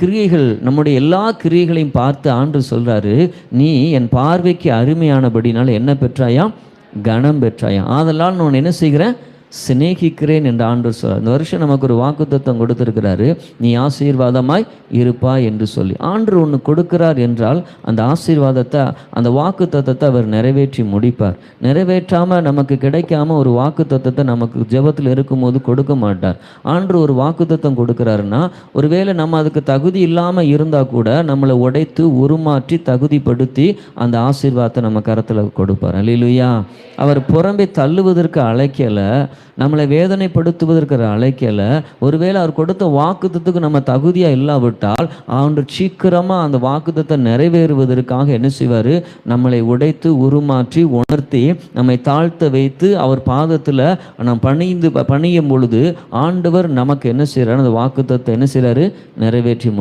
கிரியைகள், நம்முடைய எல்லா கிரியைகளையும் பார்த்து ஆண்டவர் சொல்றாரு, நீ என் பார்வைக்கு அருமையானபடினால என்ன பெற்றாயாம்? கனம் பெற்றாயாம். ஆதலால் நான் என்ன செய்கிறேன்? சிநேகிக்கிறேன் என்று ஆண்டவர் சொல்றார். இந்த வருஷம் நமக்கு ஒரு வாக்குத்தத்தம் கொடுத்திருக்கிறாரு, நீ ஆசீர்வாதமாய் இருப்பாய் என்று சொல்லி. ஆண்டவர் ஒன்று கொடுக்கிறார் என்றால் அந்த ஆசீர்வாதத்தை, அந்த வாக்குத்தத்தத்தை அவர் நிறைவேற்றி முடிப்பார். நிறைவேற்றாமல் நமக்கு கிடைக்காம ஒரு வாக்குத்தத்தத்தை நமக்கு ஜெபத்தில் இருக்கும்போது கொடுக்க மாட்டார். ஆண்டவர் ஒரு வாக்குத்தத்தம் கொடுக்கிறாருன்னா, ஒருவேளை நம்ம அதுக்கு தகுதி இல்லாமல் இருந்தால் கூட நம்மளை உடைத்து உருமாற்றி தகுதிப்படுத்தி அந்த ஆசீர்வாதத்தை நம்ம கரத்தில் கொடுப்பார். அல்லேலூயா. அவர் புறம்பே தள்ளுவதற்கு அழைக்கலை, நம்மளை வேதனைப்படுத்துவதற்கு அழைக்கலை. ஒருவேளை அவர் கொடுத்த வாக்குத்தத்துக்கு நம்ம தகுதியாக இல்லாவிட்டால் ஆண்டவர் சீக்கிரமாக அந்த வாக்குத்தத்தை நிறைவேறுவதற்காக என்ன செய்வார்? நம்மளை உடைத்து உருமாற்றி உணர்த்தி நம்மை தாழ்த்த வைத்து அவர் பாதத்தில் நாம் பணியும் பொழுது ஆண்டவர் நமக்கு என்ன செய்கிறார்? அந்த வாக்குத்தத்தை என்ன செய்கிறாரு? நிறைவேற்றி